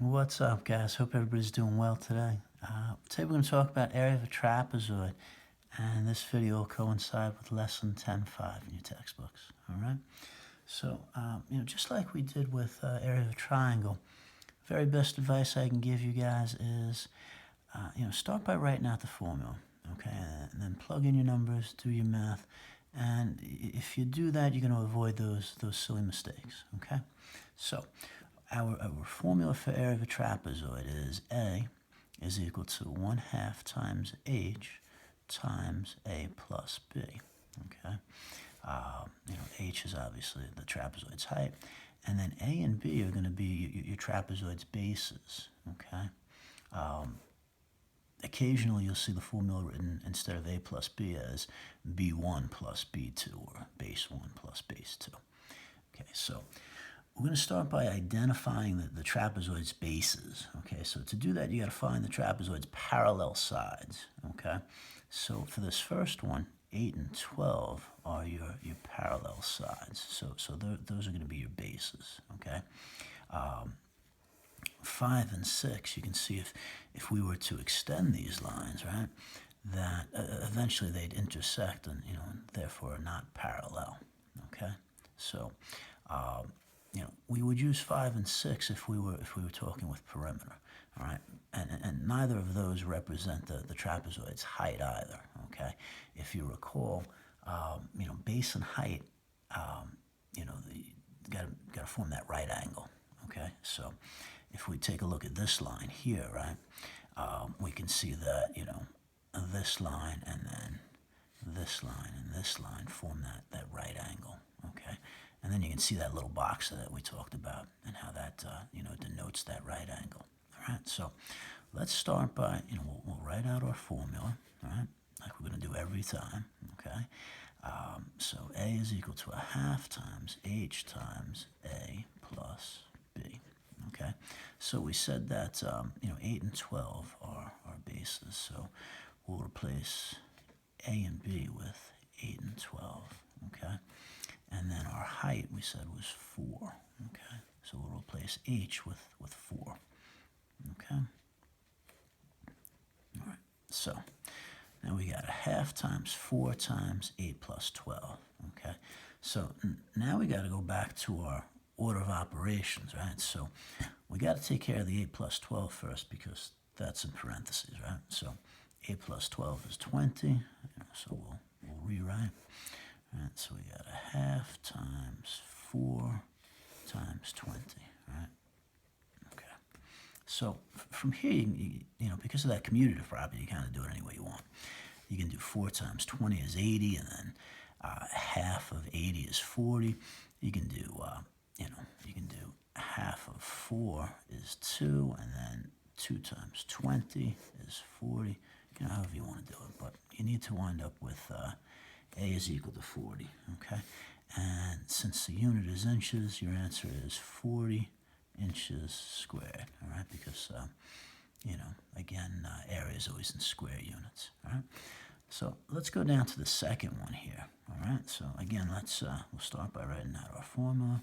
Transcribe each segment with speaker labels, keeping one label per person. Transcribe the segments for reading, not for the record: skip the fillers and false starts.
Speaker 1: What's up, guys? Hope everybody's doing well today. Today we're going to talk about area of a trapezoid, and this video will coincide with lesson 10.5 in your textbooks. All right. So, just like we did with area of a triangle, very best advice I can give you guys is, start by writing out the formula. Okay, and then plug in your numbers, do your math, and if you do that, you're going to avoid those silly mistakes. Okay, so. Our formula for area of a trapezoid is A is equal to 1/2 times H times A plus B. Okay, H is obviously the trapezoid's height, and then A and B are going to be your trapezoid's bases. Okay. Occasionally you'll see the formula written instead of A plus B as B1 plus B2 or base 1 plus base 2. Okay, so we're going to start by identifying the trapezoid's bases. Okay, so to do that, you got to find the trapezoid's parallel sides. Okay, so for this first one, 8 and 12 are your parallel sides. So those are going to be your bases. Okay, 5 and 6, you can see if we were to extend these lines, right, that eventually they'd intersect and and therefore are not parallel. Okay, so. We would use 5 and 6 if we were talking with perimeter, all right? And neither of those represent the trapezoid's height either, okay? If you recall, base and height, you got to form that right angle, okay? So if we take a look at this line here, right, we can see that this line and then this line and this line form that right angle, okay? And then you can see that little box that we talked about and how that, denotes that right angle. All right, so let's start by, we'll write out our formula, all right, like we're going to do every time, okay? So A is equal to 1/2 times H times A plus B, okay? So we said that, 8 and 12 are our bases, so we'll replace A and B with 8 and 12, okay? And then our height, we said, was 4, okay? So we'll replace H with 4, okay? All right, so now we got 1/2 times 4 times 8 plus 12, okay? So now we got to go back to our order of operations, right? So we got to take care of the 8 plus 12 first because that's in parentheses, right? So 8 plus 12 is 20, so we'll rewrite. All right, so we got 1/2 times 4 times 20, right? Okay. So from here, because of that commutative property, you kind of do it any way you want. You can do 4 times 20 is 80, and then half of 80 is 40. You can do, half of 4 is 2, and then 2 times 20 is 40. However you want to do it, but you need to wind up with A is equal to 40, okay? And since the unit is inches, your answer is 40 inches squared, all right? Because, again, area is always in square units, all right? So let's go down to the second one here, all right? So again, we'll start by writing out our formula.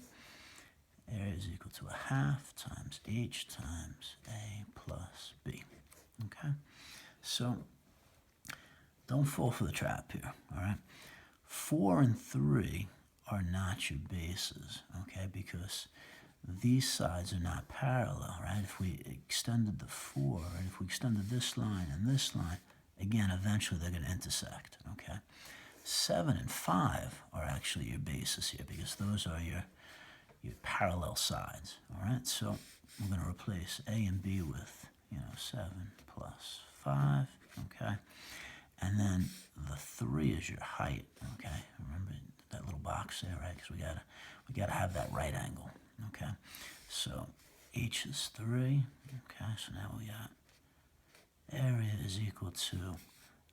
Speaker 1: Area is equal to 1/2 times H times A plus B, okay? So don't fall for the trap here, all right? 4 and 3 are not your bases, okay, because these sides are not parallel, right? If we extended the 4, and if we extended this line and this line, again, eventually they're going to intersect, okay? 7 and 5 are actually your bases here because those are your parallel sides, all right? So we're going to replace A and B with, 7 plus 5, okay? And then the 3 is your height, okay? Remember that little box there, right? Because we gotta have that right angle, okay? So H is 3, okay? So now we got area is equal to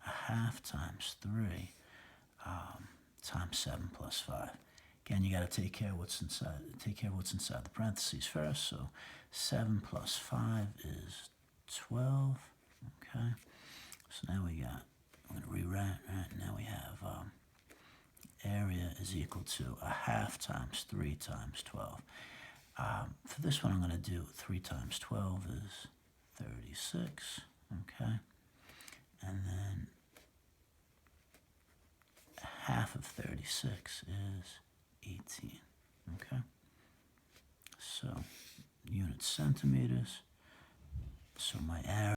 Speaker 1: 1/2 times 3 times 7 plus 5. Again, you gotta take care of what's inside the parentheses first. So 7 plus 5 is 12, okay? So now I'm going to rewrite, right? Now we have area is equal to 1/2 times 3 times 12. For this one, I'm going to do 3 times 12 is 36, okay? And then half of 36 is 18, okay? So, unit centimeters. So my area